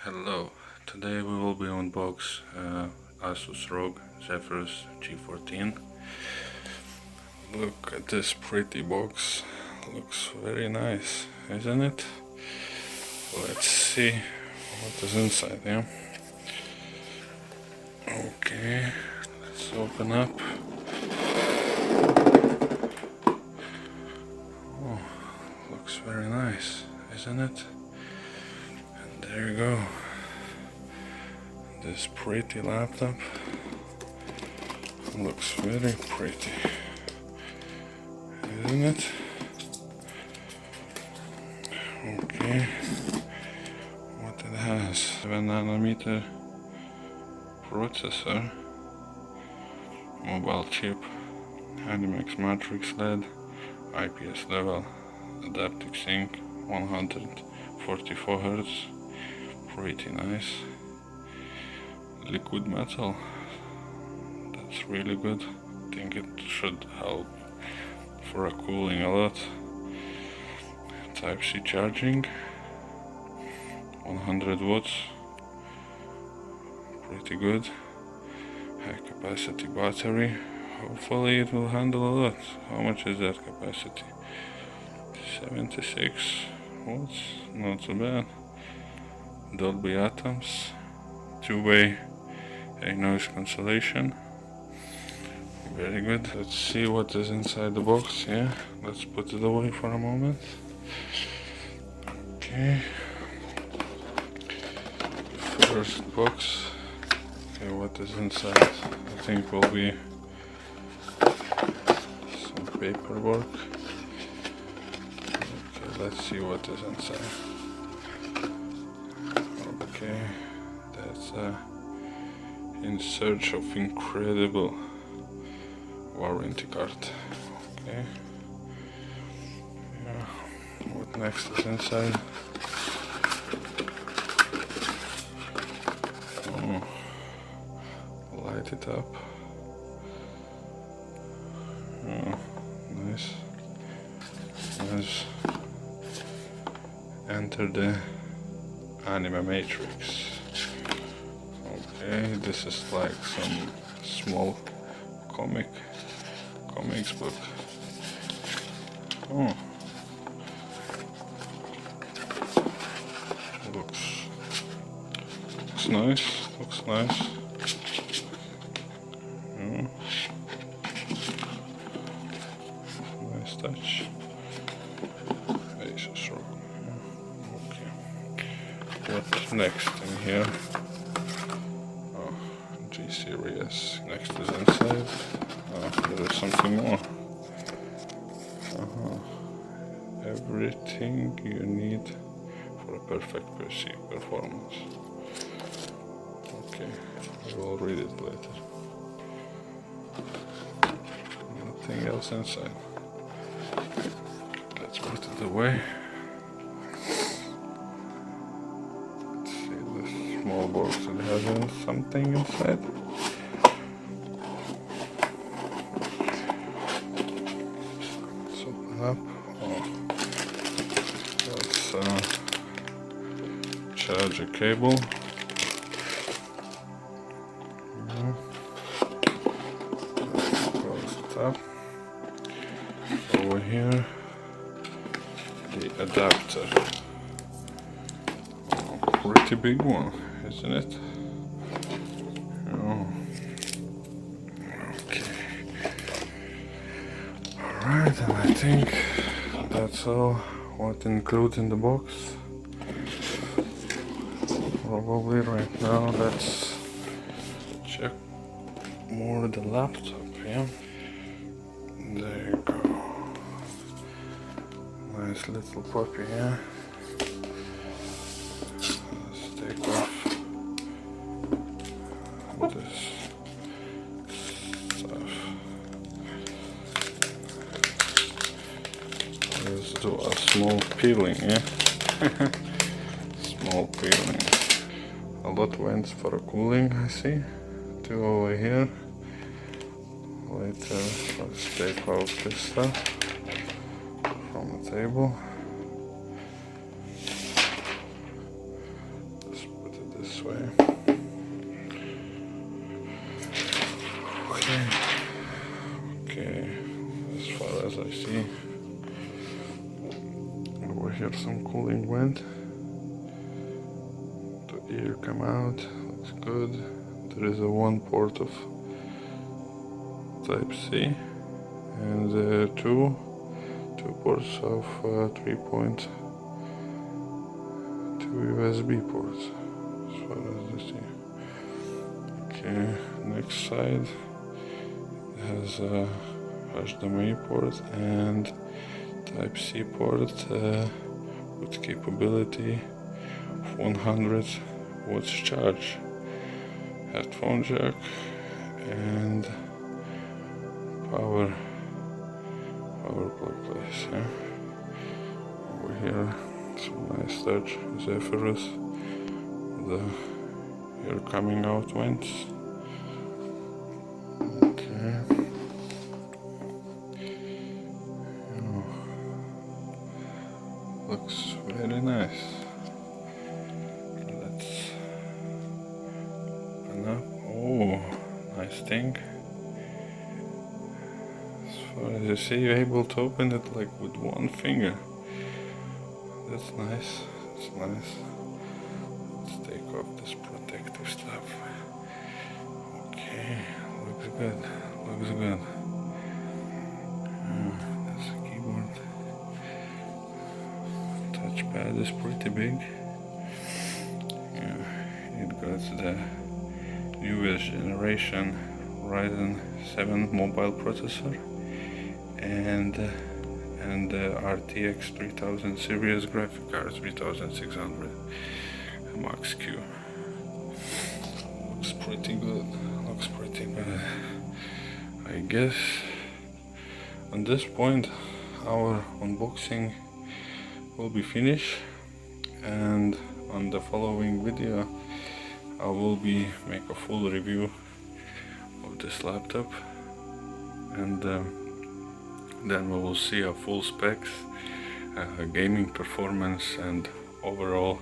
Hello, today we will be unbox Asus ROG Zephyrus G14. Look at this pretty box, looks very nice, isn't it? Let's see what is inside here. Okay, let's open up. Oh, looks very nice, isn't it? And there you go. This pretty laptop looks very pretty, isn't it? Okay, what it has: 7nm processor, mobile chip, Animax matrix LED, IPS level, adaptive sync, 144 Hz, pretty nice. Liquid metal, that's really good. I think it should help for cooling a lot. Type-C charging, 100 watts, pretty good. High capacity battery, hopefully it will handle a lot. How much is that capacity? 76 watts, not so bad. Dolby Atoms, two-way noise cancellation, very good. Let's see what is inside the box. Yeah, let's put it away for a moment. Okay, first box. Okay, what is inside? I think will be some paperwork. Okay, let's see what is inside. Okay, that's In Search of Incredible warranty card. Okay. Yeah. What next is inside? Oh, light it up. Oh, nice. Let's enter the Anime Matrix. Okay, this is like some small comics book. Oh, looks nice. Looks nice. Oh, nice touch. Asus ROG. Okay. What's next in here? G-Series. Next is inside. Oh, there is something more. Everything you need for a perfect PC performance. Okay, I will read it later. Nothing else inside. Let's put it away. Small box, it has something inside. Let's open up. Oh, that's charger cable. Let's close it up. Over here, the adapter. Oh, pretty big one, isn't it? Oh. Okay. Alright, and I think that's all what includes in the box. Probably right now let's check more the laptop, yeah? There you go. Nice little puppy, yeah? Let's take off this stuff. Let's do a small peeling, yeah? Small peeling. A lot went for cooling, I see. Two over here. Later, let's take out this stuff from the table. Just put it this way. Okay, as far as I see, over here some cooling vent. The air come out, looks good. There is a one port of Type C and two ports of 3.2 USB ports, as far as I see. Okay, next side has a HDMI port and Type C port with capability of 100 watts charge, headphone jack and power plug place. Yeah. Over here some nice touch Zephyrus, the air coming out vents. Okay. Oh, looks very nice. Let's open up. Oh, nice thing. As far as you see, you're able to open it like with one finger. That's nice. That's nice. Let's take off this protective stuff. Okay, looks good. Looks good. That's a keyboard. Touchpad is pretty big. Yeah, it got the newest generation Ryzen 7 mobile processor and RTX 3000 series graphic card 3600 Max Q. Looks pretty good. Looks pretty good. I guess on this point our unboxing will be finished, and on the following video I will be make a full review of this laptop, and then we will see a full specs, gaming performance and overall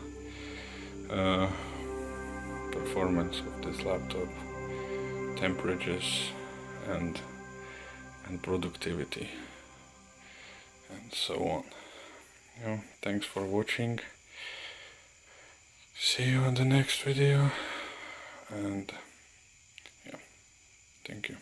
performance of this laptop, temperatures and productivity and so on. Yeah, thanks for watching. See you on the next video, and yeah, thank you.